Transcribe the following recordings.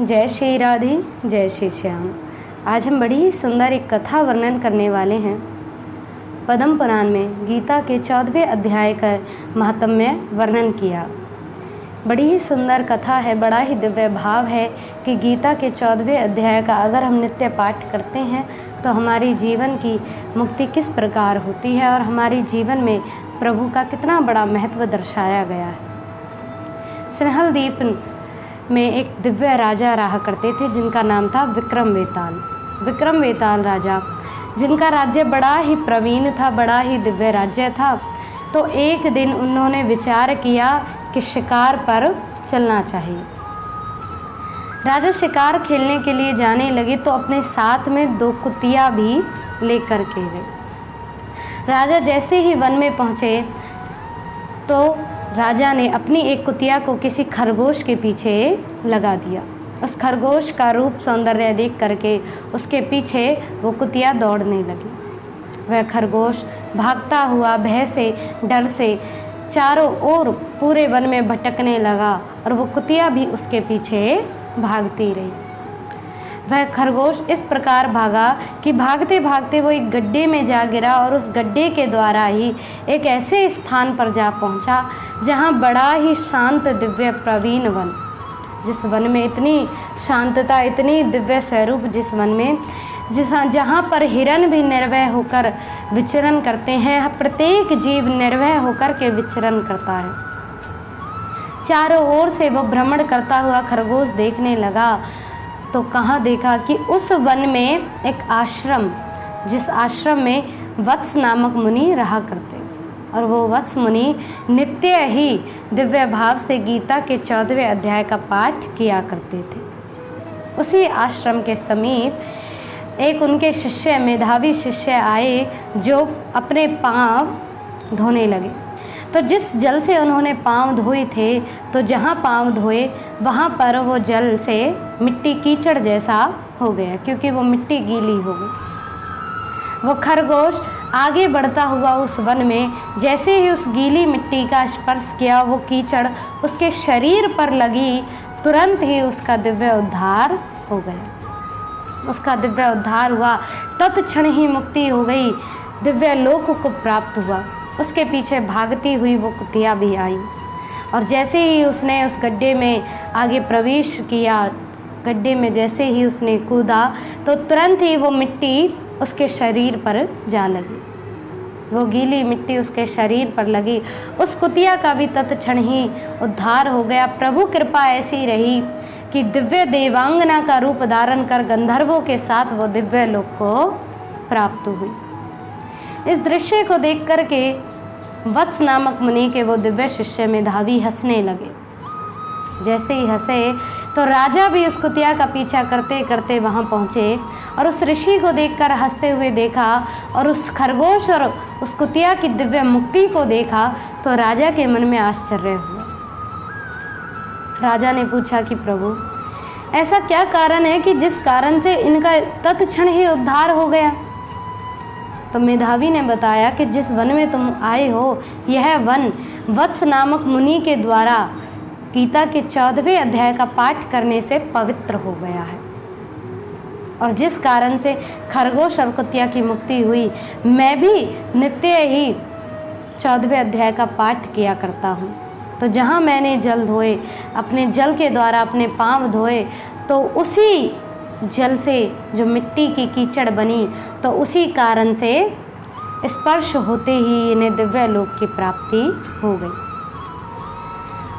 जय श्री राधे, जय श्री श्याम। आज हम बड़ी ही सुंदर एक कथा वर्णन करने वाले हैं। पद्म पुराण में गीता के 14वें अध्याय का महात्म्य वर्णन किया। बड़ी ही सुंदर कथा है, बड़ा ही दिव्य भाव है कि गीता के 14वें अध्याय का अगर हम नित्य पाठ करते हैं तो हमारी जीवन की मुक्ति किस प्रकार होती है और हमारे जीवन में प्रभु का कितना बड़ा महत्व दर्शाया गया है। सिंहल द्वीप में एक दिव्य राजा रहा करते थे जिनका नाम था विक्रम वेताल। विक्रम वेताल राजा, जिनका राज्य बड़ा ही प्रवीण था, बड़ा ही दिव्य राज्य था। तो एक दिन उन्होंने विचार किया कि शिकार पर चलना चाहिए। राजा शिकार खेलने के लिए जाने लगे तो अपने साथ में 2 कुतिया भी लेकर के गए। राजा जैसे ही वन में पहुँचे तो राजा ने अपनी एक कुतिया को किसी खरगोश के पीछे लगा दिया। उस खरगोश का रूप सौंदर्य देख करके उसके पीछे वो कुतिया दौड़ने लगी। वह खरगोश भागता हुआ भय से, डर से चारों ओर पूरे वन में भटकने लगा और वो कुतिया भी उसके पीछे भागती रही। वह खरगोश इस प्रकार भागा कि भागते भागते वो एक गड्ढे में जा गिरा और उस गड्ढे के द्वारा ही एक ऐसे स्थान पर जा पहुंचा जहां बड़ा ही शांत दिव्य प्रवीण वन, जिस वन में इतनी शांतता, इतनी दिव्य स्वरूप, जिस वन में जहाँ पर हिरण भी निर्भय होकर विचरण करते हैं, प्रत्येक जीव निर्भय होकर के विचरण करता है। चारों ओर से वो भ्रमण करता हुआ खरगोश देखने लगा तो कहाँ देखा कि उस वन में एक आश्रम, जिस आश्रम में वत्स नामक मुनि रहा करते और वो वत्स मुनि नित्य ही दिव्य भाव से गीता के 14वें अध्याय का पाठ किया करते थे। उसी आश्रम के समीप एक उनके शिष्य, मेधावी शिष्य आए जो अपने पांव धोने लगे। तो जिस जल से उन्होंने पांव धोए थे तो जहाँ पांव धोए वहाँ पर वो जल से मिट्टी कीचड़ जैसा हो गया, क्योंकि वो मिट्टी गीली हो गई। वो खरगोश आगे बढ़ता हुआ उस वन में जैसे ही उस गीली मिट्टी का स्पर्श किया, वो कीचड़ उसके शरीर पर लगी, तुरंत ही उसका दिव्य उद्धार हो गया। उसका दिव्य उद्धार हुआ, तत्क्षण ही मुक्ति हो गई, दिव्य लोक को प्राप्त हुआ। उसके पीछे भागती हुई वो कुतिया भी आई और जैसे ही उसने उस गड्ढे में आगे प्रवेश किया, गड्ढे में जैसे ही उसने कूदा तो तुरंत ही वो मिट्टी उसके शरीर पर जा लगी। वो गीली मिट्टी उसके शरीर पर लगी। उस कुतिया का भी तत्क्षण ही उद्धार हो गया। प्रभु कृपा ऐसी रही कि दिव्य देवांगना का रूप धारण कर गंधर्वों के साथ वो दिव्य लोक को प्राप्त हुई। इस दृश्य को देख करके वत्स नामक मुनि के वो दिव्य शिष्य मेधावी हंसने लगे। जैसे ही हंसे तो राजा भी उस कुतिया का पीछा करते करते वहाँ पहुँचे और उस ऋषि को देखकर हंसते हुए देखा और उस खरगोश और उस कुतिया की दिव्य मुक्ति को देखा तो राजा के मन में आश्चर्य हुआ। राजा ने पूछा कि प्रभु, ऐसा क्या कारण है कि जिस कारण से इनका तत्क्षण ही उद्धार हो गया? तो मेधावी ने बताया कि जिस वन में तुम आए हो यह वन वत्स नामक मुनि के द्वारा गीता के 14वें अध्याय का पाठ करने से पवित्र हो गया है और जिस कारण से खरगोश और कुतिया की मुक्ति हुई। मैं भी नित्य ही 14वें अध्याय का पाठ किया करता हूँ। तो जहाँ मैंने जल धोए, अपने जल के द्वारा अपने पाँव धोए, तो उसी जल से जो मिट्टी की कीचड़ बनी तो उसी कारण से स्पर्श होते ही इन्हें दिव्य लोक की प्राप्ति हो गई।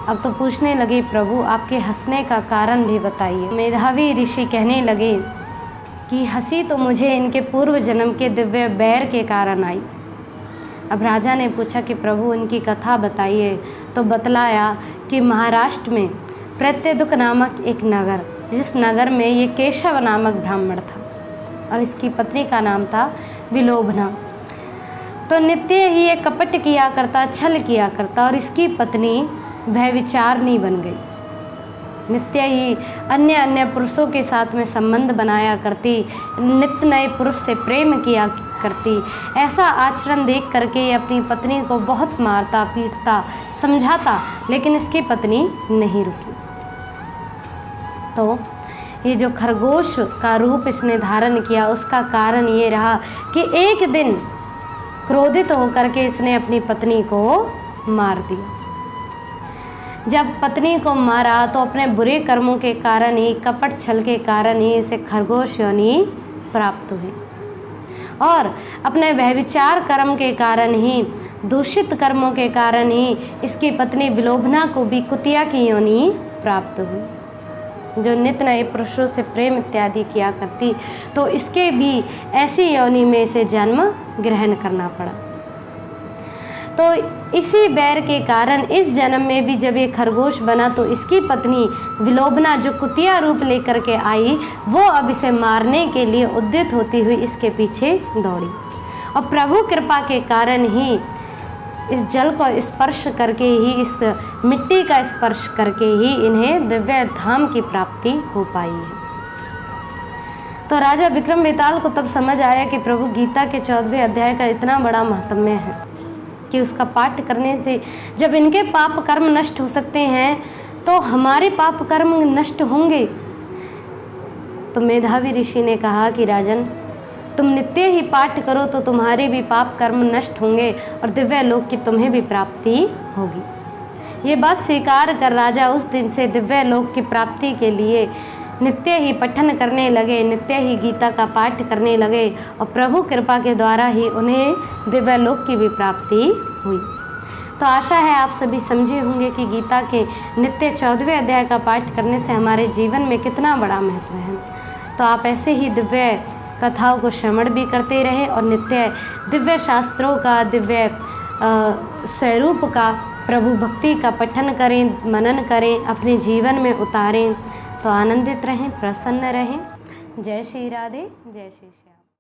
अब तो पूछने लगे, प्रभु आपके हंसने का कारण भी बताइए। मेधावी ऋषि कहने लगे कि हंसी तो मुझे इनके पूर्व जन्म के दिव्य बैर के कारण आई। अब राजा ने पूछा कि प्रभु इनकी कथा बताइए। तो बतलाया कि महाराष्ट्र में प्रत्यदुक नामक एक नगर, जिस नगर में ये केशव नामक ब्राह्मण था और इसकी पत्नी का नाम था विलोभना। तो नित्य ही ये कपट किया करता, छल किया करता और इसकी पत्नी भयविचारनी बन गई। नित्य ही अन्य अन्य पुरुषों के साथ में संबंध बनाया करती, नित्य नए पुरुष से प्रेम किया करती। ऐसा आचरण देख करके ये अपनी पत्नी को बहुत मारता, पीटता, समझाता, लेकिन इसकी पत्नी नहीं रुकी। तो ये जो खरगोश का रूप इसने धारण किया उसका कारण ये रहा कि एक दिन क्रोधित होकर के इसने अपनी पत्नी को मार दिया। जब पत्नी को मारा तो अपने बुरे कर्मों के कारण ही, कपट छल के कारण ही इसे खरगोश योनि प्राप्त हुई और अपने व्यभिचार कर्म के कारण ही, दूषित कर्मों के कारण ही इसकी पत्नी विलोभना को भी कुतिया की योनि प्राप्त हुई, जो नित्य नए पुरुषों से प्रेम इत्यादि किया करती, तो इसके भी ऐसी योनि में इसे जन्म ग्रहण करना पड़ा। तो इसी बैर के कारण इस जन्म में भी जब ये खरगोश बना तो इसकी पत्नी विलोभना जो कुतिया रूप लेकर के आई, वो अब इसे मारने के लिए उद्यत होती हुई इसके पीछे दौड़ी और प्रभु कृपा के कारण ही इस जल को स्पर्श करके ही, इस मिट्टी का स्पर्श करके ही इन्हें दिव्य धाम की प्राप्ति हो पाई है। तो राजा विक्रम बेताल को तब समझ आया कि प्रभु गीता के 14वें अध्याय का इतना बड़ा महत्म्य है कि उसका पाठ करने से जब इनके पाप कर्म नष्ट हो सकते हैं तो हमारे पाप कर्म नष्ट होंगे। तो मेधावी ऋषि ने कहा कि राजन, तुम नित्य ही पाठ करो तो तुम्हारे भी पाप कर्म नष्ट होंगे और दिव्य लोक की तुम्हें भी प्राप्ति होगी। ये बात स्वीकार कर राजा उस दिन से दिव्य लोक की प्राप्ति के लिए नित्य ही पठन करने लगे, नित्य ही गीता का पाठ करने लगे और प्रभु कृपा के द्वारा ही उन्हें दिव्य लोक की भी प्राप्ति हुई। तो आशा है आप सभी समझे होंगे कि गीता के नित्य 14वें अध्याय का पाठ करने से हमारे जीवन में कितना बड़ा महत्व है। तो आप ऐसे ही दिव्य कथाओं को श्रवण भी करते रहें और नित्य दिव्य शास्त्रों का, दिव्य स्वरूप का, प्रभु भक्ति का पठन करें, मनन करें, अपने जीवन में उतारें। तो आनंदित रहें, प्रसन्न रहें। जय श्री राधे, जय श्री श्याम।